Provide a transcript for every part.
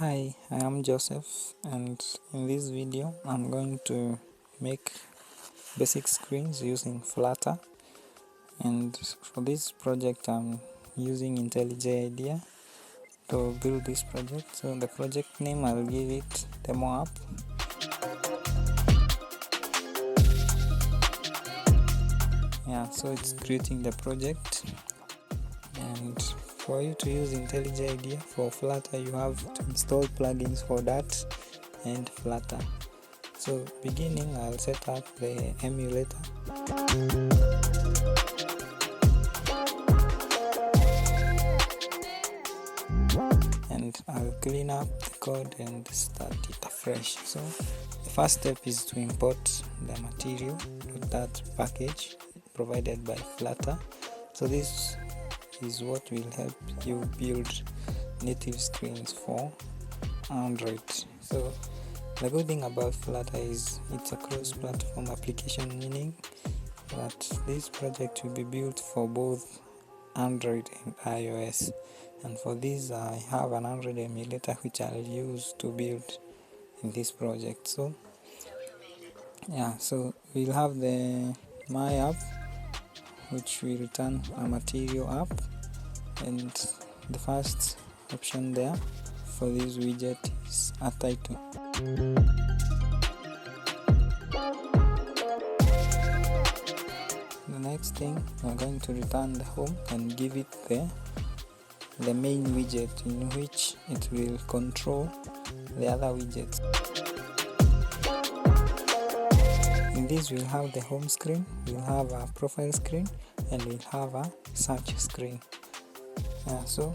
Hi, I am Joseph, and in this video I'm going to make basic screens using Flutter. And for this project I'm using IntelliJ IDEA to build this project. So the project name, I'll give it Demo App. Yeah, so it's creating the project. And for you to use IntelliJ IDEA for Flutter, you have to install plugins for that and Flutter. So beginning, I'll set up the emulator. And I'll clean up the code and start it afresh. So the first step is to import the material.dat package provided by Flutter. So this is what will help you build native screens for Android. So the good thing about Flutter is it's a cross-platform application, meaning that this project will be built for both Android and iOS. And for this I have an Android emulator which I'll use to build in this project. So yeah, so we'll have the my app, which will return a material app, and the first option there for this widget is a title. The next thing, we're going to return the home and give it the main widget in which it will control the other widgets. In this we'll have the home screen, we'll have a profile screen, and we'll have a search screen. So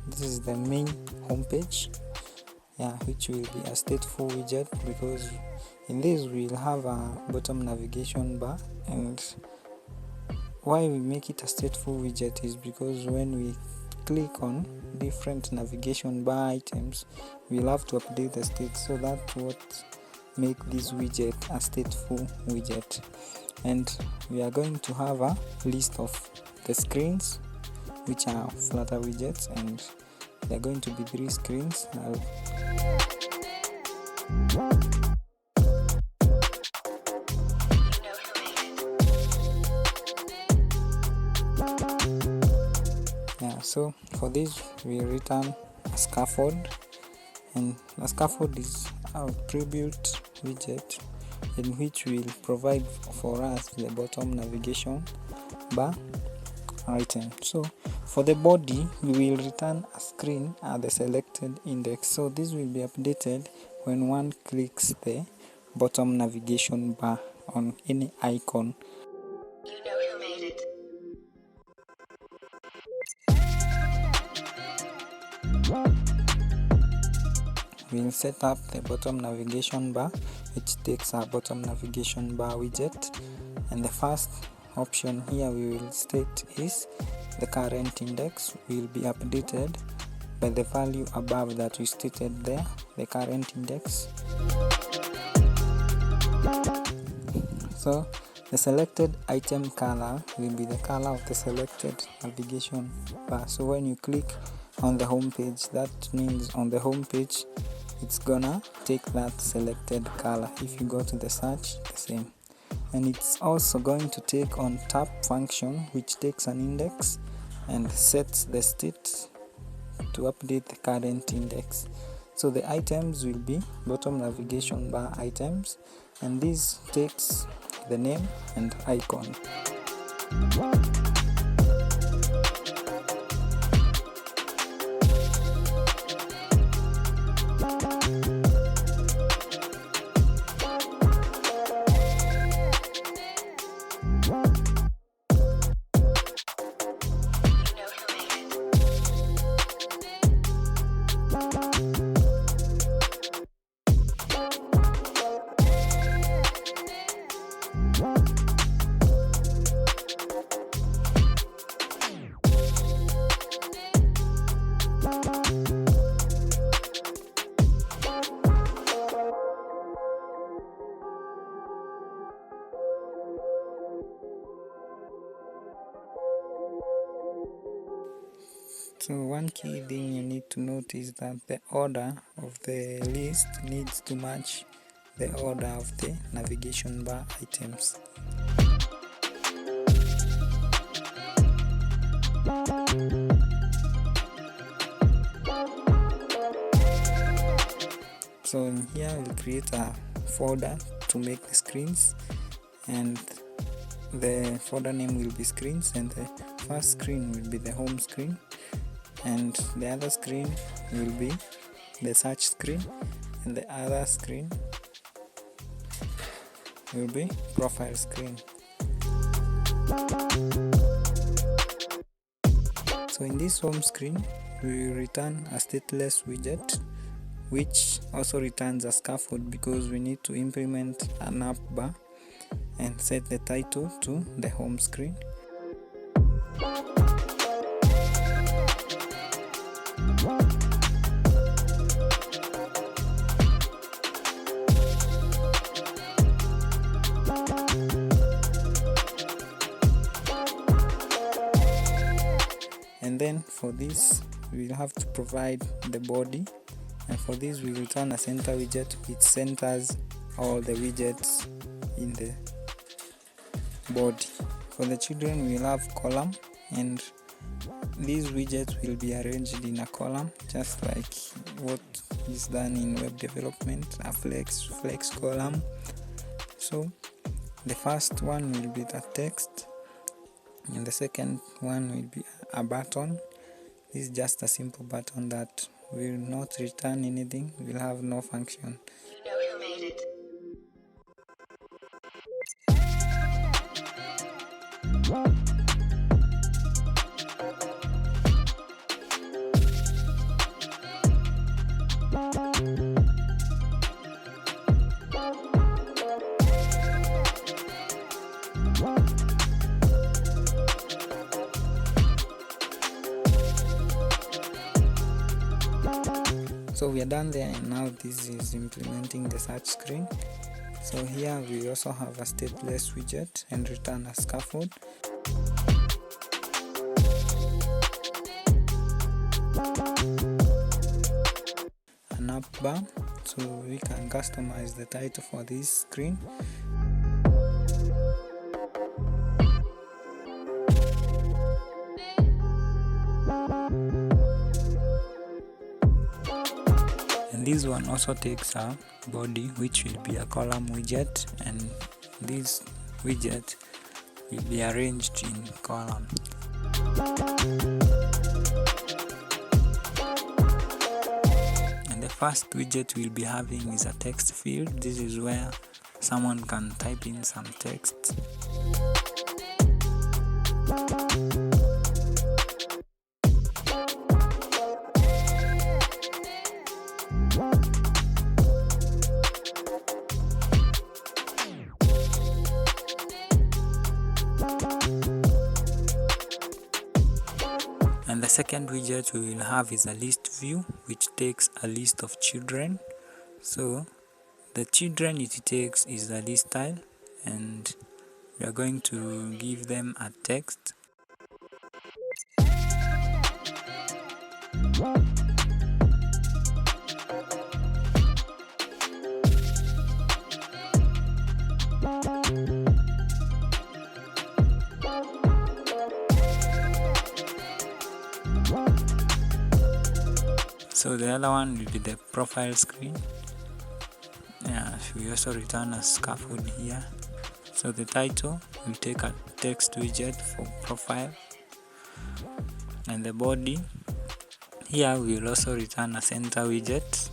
this is the main home page, which will be a stateful widget, because in this we'll have a bottom navigation bar. And why we make it a stateful widget is because when we click on different navigation bar items, we'll have to update the state. So that's what make this widget a stateful widget. And we are going to have a list of the screens which are Flutter widgets, and there are going to be 3 screens. So for this we return a scaffold, and a scaffold is our pre-built widget in which will provide for us the bottom navigation bar item. So for the body, we will return a screen at the selected index. So this will be updated when one clicks the bottom navigation bar on any icon. We'll set up the bottom navigation bar, which takes our bottom navigation bar widget, and the first option here we will state is the current index will be updated by the value above that we stated there, the current index. So the selected item color will be the color of the selected navigation bar. So when you click on the home page, that means on the home page it's gonna take that selected color. If you go to the search, the same. And it's also going to take on tap function, which takes an index and sets the state to update the current index. So the items will be bottom navigation bar items, and this takes the name and icon. So one key thing you need to note is that the order of the list needs to match the order of the navigation bar items. So in here we'll create a folder to make the screens, and the folder name will be screens, and the first screen will be the home screen, and the other screen will be the search screen, and the other screen will be profile screen. So in this home screen we will return a stateless widget, which also returns a scaffold because we need to implement an app bar and set the title to the home screen. And then for this we'll have to provide the body, and for this we return a center widget which centers all the widgets in the body. For the children we'll have column, and these widgets will be arranged in a column just like what is done in web development, a flex column. So the first one will be the text, and the second one will be a button. This is just a simple button that will not return anything, will have no function. You know who made it. So we are done there, and now this is implementing the search screen. So here we also have a stateless widget and return a scaffold. An app bar, so we can customize the title for this screen. And this one also takes a body which will be a column widget, and this widget will be arranged in column. And the first widget we'll be having is a text field. This is where someone can type in some text. And the second widget we will have is a list view, which takes a list of children. So the children it takes is a list style, and we are going to give them a text. So the other one will be the profile screen. We also return a scaffold here. So the title will take a text widget for profile, and the body here we will also return a center widget.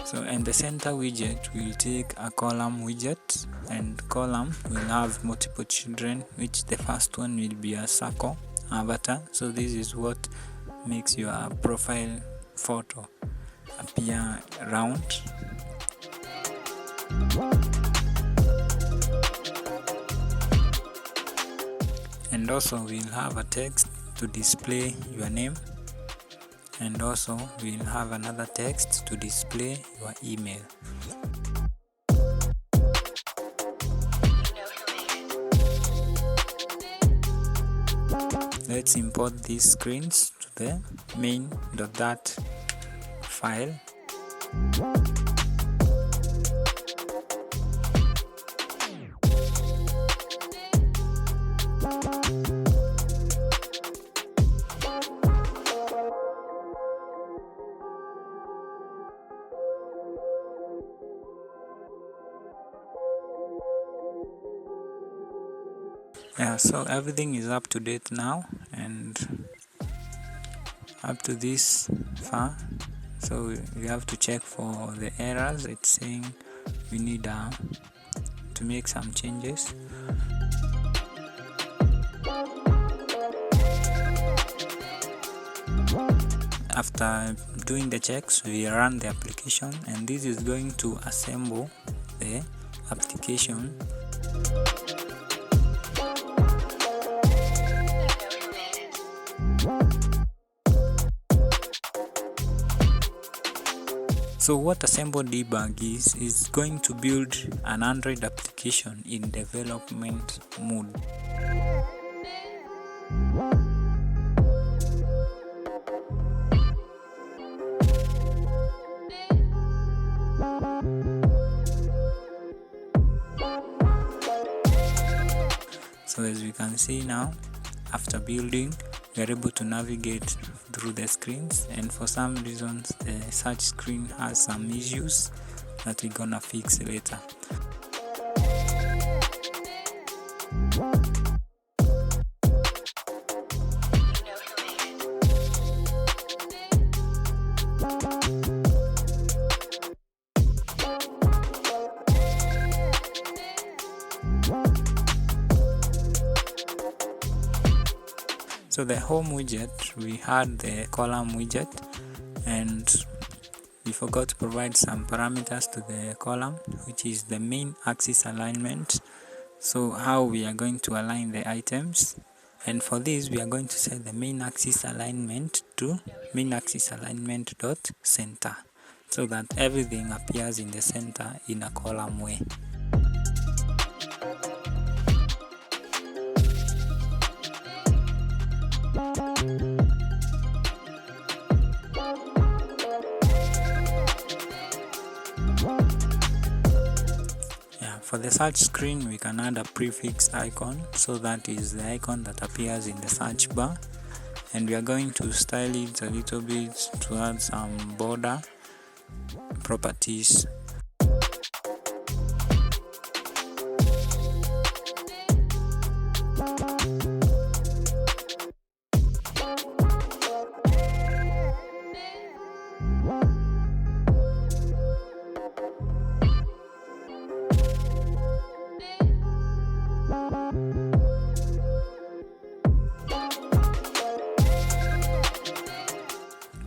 So and the center widget will take a column widget, and column will have multiple children, which the first one will be a circle avatar. So this is what makes your profile photo appear round. And also we'll have a text to display your name, and also we'll have another text to display your email. let's import these screens to the main.dat file. Yeah, so everything is up to date now and up to this far. So we have to check for the errors. It's saying we need to make some changes. After doing the checks, we run the application, and this is going to assemble the application. So what Assemble Debug is going to build an Android application in development mode. So as we can see now, after building, we are able to navigate through the screens, and for some reasons the search screen has some issues that we're gonna fix later. So the home widget, we had the column widget, and we forgot to provide some parameters to the column, which is the main axis alignment. So how we are going to align the items, and for this we are going to set the main axis alignment to main axis alignment dot center, so that everything appears in the center in a column way. For the search screen, we can add a prefix icon, so that is the icon that appears in the search bar, and we are going to style it a little bit to add some border properties.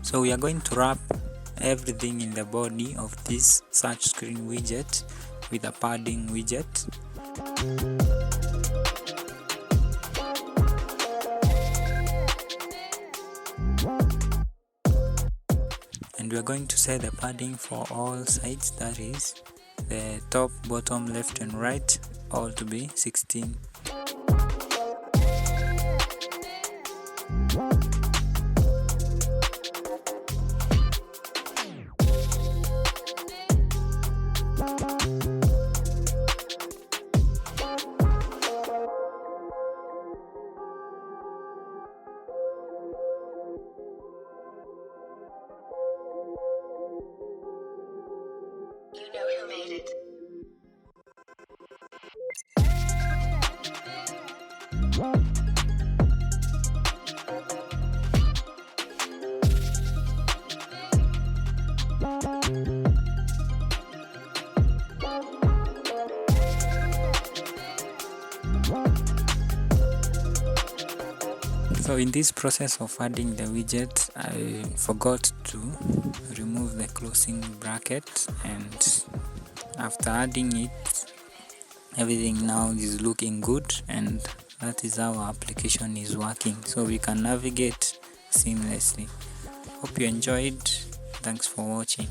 So we are going to wrap everything in the body of this search screen widget with a padding widget. And we are going to set the padding for all sides, that is the top, bottom, left and right, all to be 16. You know who made it. So in this process of adding the widget, I forgot to remove the closing bracket, and after adding it, everything now is looking good, and that is how our application is working, so we can navigate seamlessly. Hope you enjoyed. Thanks for watching.